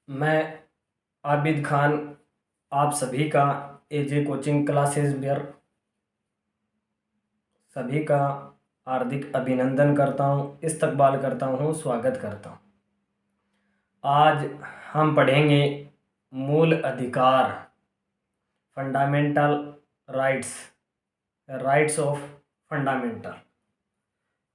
मैं आबिद खान आप सभी का एजे कोचिंग क्लासेस में सभी का हार्दिक अभिनंदन करता हूँ, इस्तकबाल करता हूँ, स्वागत करता हूँ। आज हम पढ़ेंगे मूल अधिकार, fundamental rights, rights of fundamental.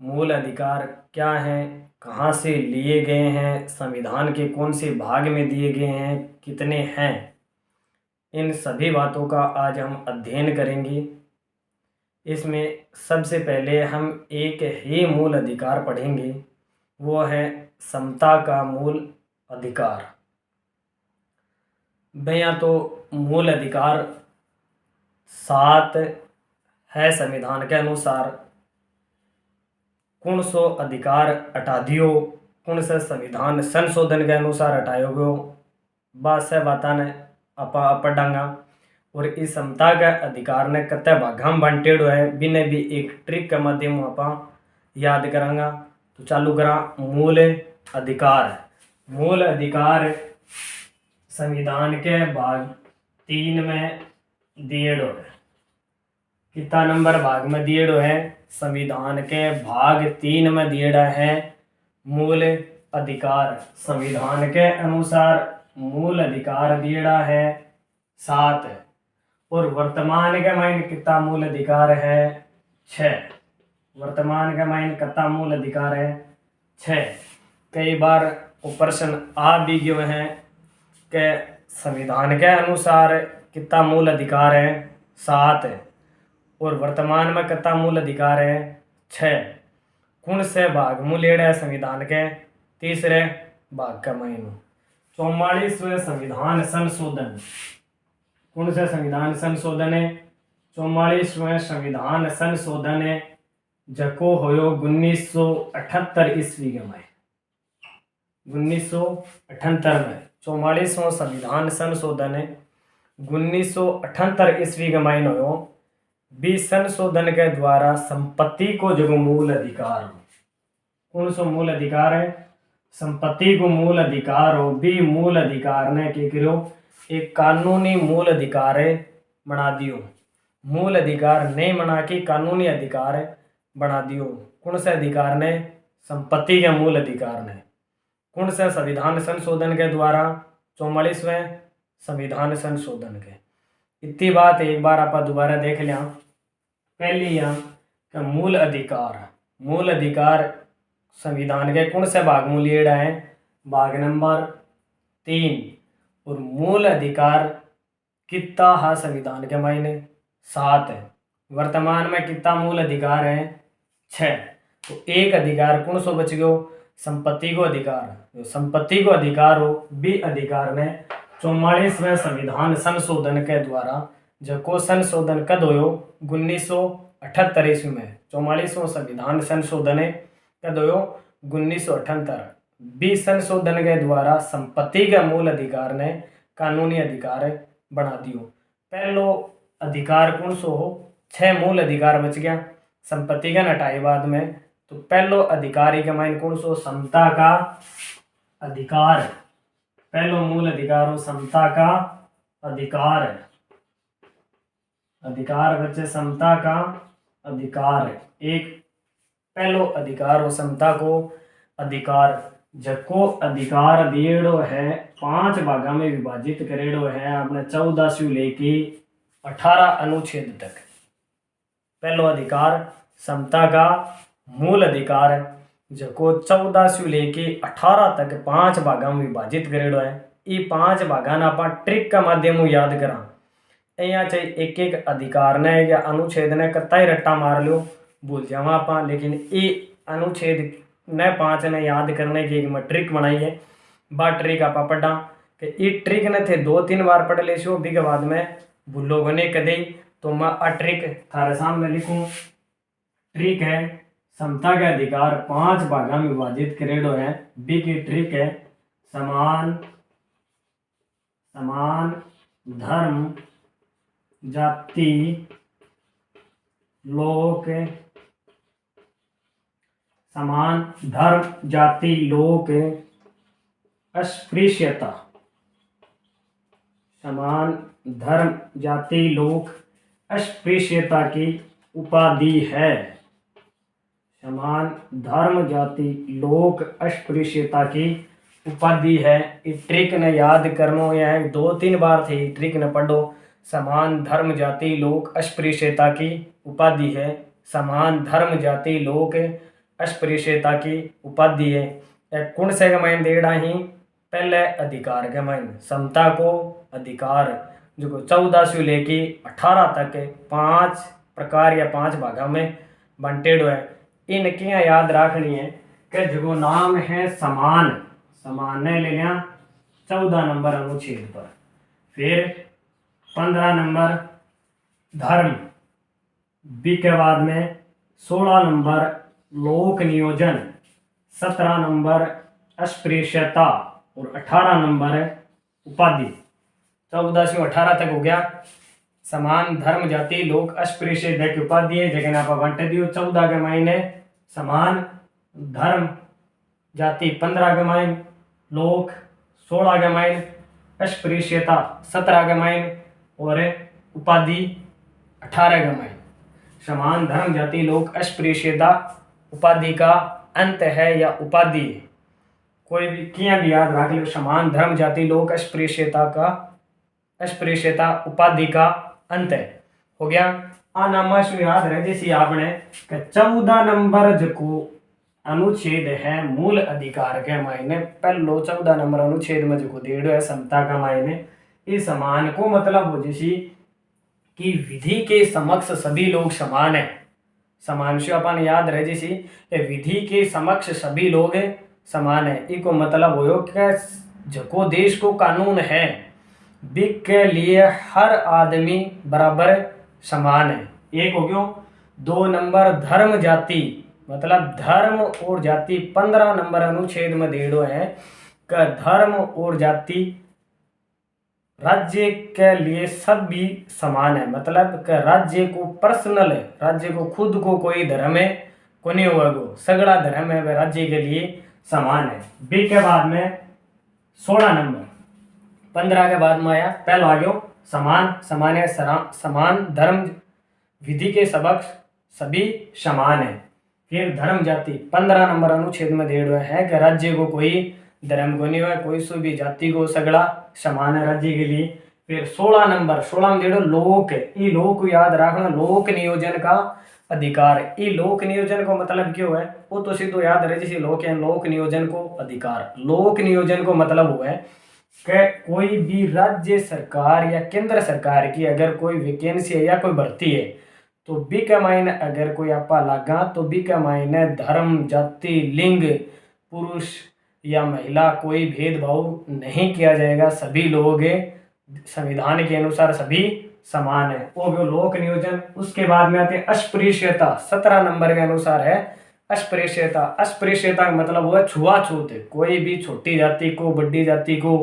मूल अधिकार क्या हैं, कहाँ से लिए गए हैं, संविधान के कौन से भाग में दिए गए हैं, कितने हैं, इन सभी बातों का आज हम अध्ययन करेंगे। इसमें सबसे पहले हम एक ही मूल अधिकार पढ़ेंगे, वो है समता का मूल अधिकार। भैया तो मूल अधिकार 7 है संविधान के अनुसार। कौन सो अधिकार हटा दियो, कौन से संविधान संशोधन के अनुसार हटायो गयो, बात से बाता ने अपा पढ़ांगा। और इस समता के अधिकार ने कत्ते भागा में बांटेड़ो है, बिने भी एक ट्रिक के माध्यम अपा याद करांगा। तो चालू करा। मूल अधिकार, मूल अधिकार संविधान के भाग 3 में दिएड़ो है। कितना नंबर भाग में दिएड़ो है? संविधान के भाग 3 में दिएड़ा है मूल अधिकार। संविधान के अनुसार मूल अधिकार दिएड़ा है 7 और वर्तमान के मायने कितना मूल अधिकार है? 6। वर्तमान के मायने कितना मूल अधिकार है? 6। कई बार वो प्रश्न आ भी गयो है कि संविधान के अनुसार कितना मूल अधिकार है? 7 और वर्तमान में कितना मूल अधिकार है? 6। कौन से भाग में लेड़ा है संविधान के? तीसरे भाग का मायने 44वें संविधान संशोधन। कौन से संविधान संशोधन है? 44वें संविधान संशोधन है जको होयो 1978 ईस्वी के में। 1978 में 44वां संविधान संशोधन है 1978 ईस्वी के मायने होयो। भी संशोधन के द्वारा संपत्ति को जो मूल अधिकार, कौन सो मूल अधिकार है? संपत्ति को मूल अधिकार हो। भी मूल अधिकार ने क्या करो? एक कानूनी मूल अधिकार बना दियो। मूल अधिकार नहीं बना के कानूनी अधिकार बना दियो। कौन से अधिकार ने? संपत्ति के मूल अधिकार ने। कौन से संविधान संशोधन के द्वारा? 44वें संविधान संशोधन के। इतनी बात एक बार आप दोबारा देख लिया। पहली यहाँ मूल अधिकार, मूल अधिकार संविधान के कौन से भाग में लिएड़ा है? भाग नंबर 3। और मूल अधिकार कितना है संविधान के मायने? 7 है। वर्तमान में कितना मूल अधिकार है? 6। तो एक अधिकार कौन सो बच गयो? संपत्ति को अधिकार। जो संपत्ति को अधिकार हो, भी अधिकार ने 44वें संविधान संशोधन के द्वारा, जो संशोधन कद होयो 1978 ईस्वी में। 44वां संविधान संशोधन कद होयो 1978। भी संशोधन के द्वारा संपत्ति के मूल अधिकार ने कानूनी अधिकार बना दियो। पहलो अधिकार कौन सो हो? 6 मूल अधिकार बच गया संपत्ति के हटाए बाद में। तो पहलो अधिकार के मायने कौन सो? समता का अधिकार। पहलो मूल अधिकार हो समता का अधिकार। अधिकार बच्चे समता का अधिकार। एक पहलो अधिकार हो समता को अधिकार। जको अधिकार दिएड़ो है 5 भागा में विभाजित करेड़ो है आपने 14 से लेके 18 अनुच्छेद तक। पहलो अधिकार समता का मूल अधिकार जको 14 से लेके 18 तक 5 भागा में विभाजित करेड़ो है। ये 5 भागा ना आप ट्रिक का माध्यम याद करा। यहाँ चाहिए एक एक अधिकार ने या अनुच्छेद ने कत्ता ही रट्टा मार लो भूल जावा आप। लेकिन ये अनुच्छेद ने 5 ने याद करने की एक ट्रिक बनाई है। बा ट्रिक आप पढ़ा कि ये ट्रिक ने थे 2-3 बार पढ़ ले भी के बाद में भूलोगे ने कदे। तो मैं आ ट्रिक थारे सामने लिखूं। ट्रिक है समता के अधिकार 5 भागा में विभाजित करेड़ो है। बी की ट्रिक है समान धर्म जाति लोक, समान धर्म जाति लोक अस्पृश्यता। समान धर्म जाति लोक अस्पृश्यता की उपाधि है। समान धर्म जाति लोक अस्पृश्यता की उपाधि है। इस ट्रिक ने याद करनो है, 2-3 बार थे ट्रिक ने पढ़ो। समान धर्म जाति लोक अस्पृश्यता की उपाधि है। समान धर्म जाति लोक अस्पृश्यता की उपाधि है। कौन से के मायने देड़ा ही? पहले अधिकार के मायने समता को अधिकार जो 14 से लेके 18 तक 5 प्रकार या 5 भागा में बांटेड़ो है। इनकी याद रखनी है कि जो नाम है समान, समान ने ले लिया 14 नंबर अनुच्छेद पर। फिर 15 नंबर धर्म, बी के बाद में 16 नंबर लोक नियोजन, 17 नंबर अस्पृश्यता और 18 नंबर उपाधि। 14 से 18 तक हो गया समान धर्म जाति लोक अस्पृश्यता की उपाधि है। जगह आप बांटे दियो 14 के मायने समान धर्म जाति, 15 के मायने लोक, 16 के मायने अस्पृश्यता, 17 के मायने और उपाधि 18 के मायने। समान धर्म जाति लोक अस्पृश्यता उपाधि का अंत है या उपाधि है। कोई भी किया भी याद रख लो, समान धर्म जाति लोक अस्पृश्यता का अस्पृश्यता उपाधि का अंत है। हो गया आनामा से याद रहे जैसे आपने 14 नंबर जो अनुच्छेद है मूल अधिकार के मायने पहलो 14 नंबर अनुच्छेद में जो देड़ो है समता का मायने इस समान को मतलब हो जैसी कि विधि के समक्ष सभी लोग समान है। समान से अपन याद रहे जैसी विधि के समक्ष सभी लोग समान है। इको मतलब हो कि जो देश को कानून है बिक के लिए हर आदमी बराबर समान है। एक हो गयो। 2 नंबर धर्म जाति मतलब धर्म और जाति 15 नंबर अनुच्छेद में देड़ो है कि धर्म और जाति राज्य के लिए सब भी समान है। मतलब कि राज्य को पर्सनल है, राज्य को खुद को कोई धर्म है को नहीं होगा, सगड़ा धर्म है वह राज्य के लिए समान है। बी के बाद में 16 नंबर 15 के बाद में आया पहला आ गयो समान, समान है समान धर्म विधि के सबक सभी समान है। फिर धर्म जाति 15 नंबर अनुच्छेद में देड़ो है कि राज्य को कोई धर्म को नहीं हुआ, कोई सो भी जाति को सगड़ा समान है राज्य के लिए। फिर 16 नंबर 16 में देड़ो लोक, ये लोक को याद रखना, लोक नियोजन का अधिकार। ये लोक नियोजन को मतलब क्यों है वो तो सीधो याद रहे जैसे लोक है, लोक नियोजन को अधिकार। लोक नियोजन को मतलब हुआ है कि कोई भी राज्य सरकार या केंद्र सरकार की अगर कोई वैकेंसी है या कोई भर्ती है तो बी के मायने अगर कोई आपा लगा तो बी के मायने धर्म जाति लिंग पुरुष या महिला कोई भेदभाव नहीं किया जाएगा, सभी लोग संविधान के अनुसार सभी समान है। वो जो लोक नियोजन। उसके बाद में आते अस्पृश्यता 17 नंबर के अनुसार है अस्पृश्यता। अस्पृश्यता का मतलब हुआ छुआछूत, कोई भी छोटी जाति को बड़ी जाति को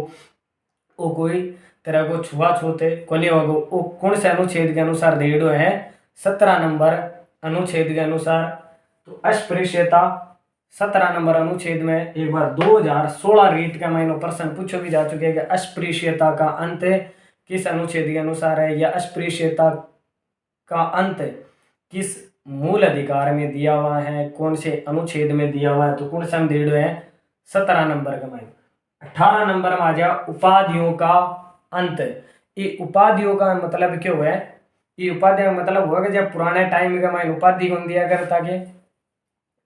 वो कोई तरह को छुआछूत को नहीं होगा। वो कौन से अनुच्छेद के अनुसार देड़ो है 17 नंबर अनुच्छेद के अनुसार। तो अस्पृश्यता 17 नंबर अनुच्छेद में एक बार 2016 रीट का महीनों प्रश्न पूछो भी जा चुके हैं कि अस्पृश्यता का अंत किस अनुच्छेद के अनुसार है या अस्पृश्यता का अंत किस मूल अधिकार में दिया हुआ है, कौन से अनुच्छेद में दिया हुआ है। तो कौन सा देड़ो है 17 नंबर का महीना। 18 नंबर में आ जाए उपाधियों का अंत। ये उपाधियों का मतलब क्यों है? ये उपाधि का मतलब हुआ कि जब पुराने टाइम का मैं उपाधि कौन दिया करता के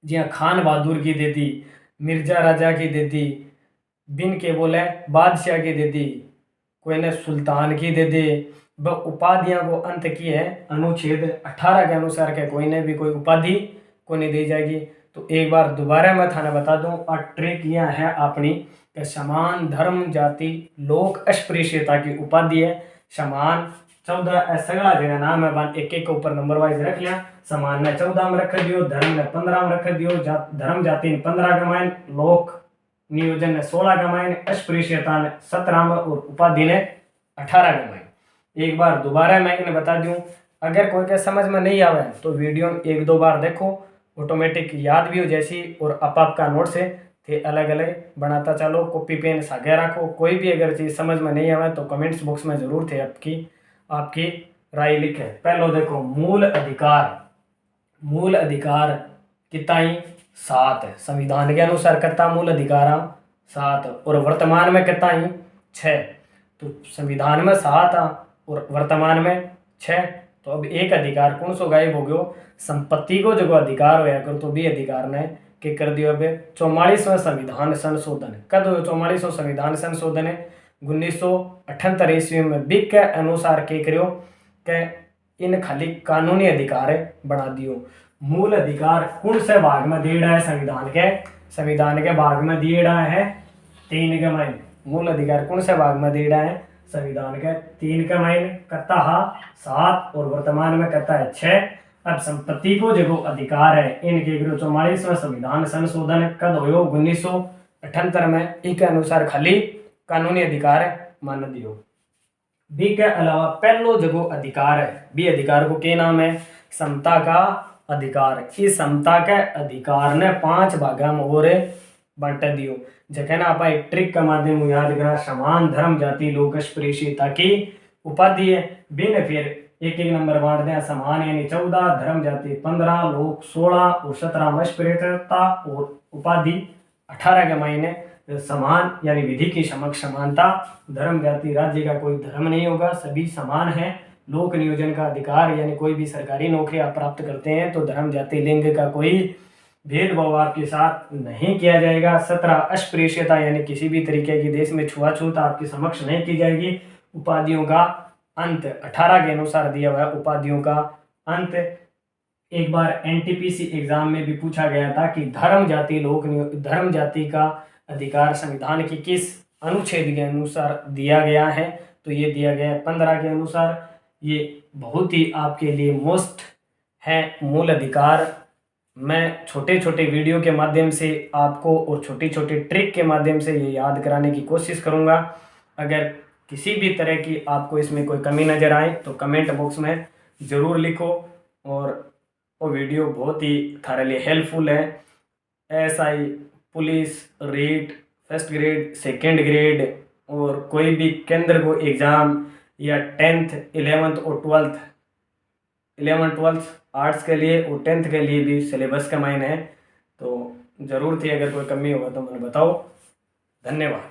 जिया खान बहादुर की दे दी, मिर्जा राजा की दे दी, बिन के बोले बादशाह की दे दी, कोई ने सुल्तान की दे दी। वह उपाधियां को अंत की है अनुच्छेद 18 के अनुसार के कोई ने भी कोई उपाधि को नहीं दी जाएगी। तो एक बार दोबारा मैं थाने बता दूं और ट्रिक यह है अपनी कि समान धर्म जाति लोक अस्पृश्यता की उपाधि है। समान 14 सगड़ा जगह नाम है एक एक के ऊपर नंबर वाइज रख लिया। समान ने 14 में रख दियो, धर्म ने 15 में रख दियो, धर्म जाति ने 15 के मायने, लोक नियोजन ने 16 के मायने, अस्पृश्यता ने 17 में और उपाधि ने 18 के मायने। एक बार दोबारा मैं इन्हें बता दूं, अगर कोई के समझ में नहीं आवे तो वीडियो 1-2 बार देखो, ऑटोमेटिक याद भी हो जैसी और आपका नोट से थे अलग अलग बनाता चलो। कॉपी पेन सागे रखो। कोई भी अगर चीज़ समझ में नहीं आवे तो कमेंट्स बॉक्स में ज़रूर थे आपकी आपकी राय लिखे। पहलो देखो मूल अधिकार। मूल अधिकार कितना ही 7 है। संविधान के अनुसार कितना मूल अधिकार है 7 और वर्तमान में कितना ही 6। तो संविधान में 7 और वर्तमान में 6। तो अब एक अधिकार कौन सो गायब हो गयो, संपत्ति को जो अधिकार होया कर तो भी अधिकार ने के कर दियो। अब 44वां संविधान संशोधन कद हो 44वां संविधान संशोधन 1978 ईस्वी में बिक के अनुसार के करियो के इन खाली कानूनी अधिकार बना दियो। मूल अधिकार कौन से भाग में दिए है संविधान के भाग में दिए है 3 के मायने। मूल अधिकार कौन से भाग में दिए है संविधान के 3 के मायने करता है 7 और वर्तमान में करता है 6। अब संपत्ति को जो अधिकार है इनके 44वां संविधान संशोधन कद हो 1978 में इसके अनुसार खाली कानूनी अधिकार मान दियो। बी के अलावा पहलो जगो अधिकार है बी अधिकार को क्या नाम है समता का अधिकार। इस समता के अधिकार ने 5 भागा में और बांट दियो। जैसे ना आप एक ट्रिक के माध्यम याद करा समान धर्म जाति लोक स्पृश्यता की उपाधि है बिन फिर एक एक नंबर बांट दें। समान यानी 14 धर्म जाति 15 लोक 16 और 17 स्पृश्यता और उपाधि 18 के मायने समान यानी विधि की समक्ष समानता। धर्म जाति राज्य का कोई धर्म नहीं होगा सभी समान है। लोक नियोजन का अधिकार यानी कोई भी सरकारी नौकरी आप प्राप्त करते हैं तो धर्म जाति लिंग का कोई भेदभाव आपके साथ नहीं किया जाएगा। 17 अस्पृश्यता यानी किसी भी तरीके की देश में छुआछूत आपके समक्ष नहीं की जाएगी। उपाधियों का अंत 18 के अनुसार दिया हुआ है। उपाधियों का अंत एक बार एनटीपीसी एग्जाम में भी पूछा गया था कि धर्म जाति का अधिकार संविधान की किस अनुच्छेद के अनुसार दिया गया है तो ये दिया गया है 15 के अनुसार। ये बहुत ही आपके लिए मोस्ट है मूल अधिकार। मैं छोटे छोटे वीडियो के माध्यम से आपको और छोटी छोटी ट्रिक के माध्यम से ये याद कराने की कोशिश करूँगा। अगर किसी भी तरह की आपको इसमें कोई कमी नज़र आए तो कमेंट बॉक्स में ज़रूर लिखो। और वो वीडियो बहुत ही थारे लिए हेल्पफुल है। SI police REET first grade second grade और कोई भी केंद्र को एग्ज़ाम या 10th 11th और 12th आर्ट्स के लिए और 10th के लिए भी सिलेबस का मायने है। तो ज़रूर थी अगर कोई कमी होगा तो मुझे बताओ। धन्यवाद।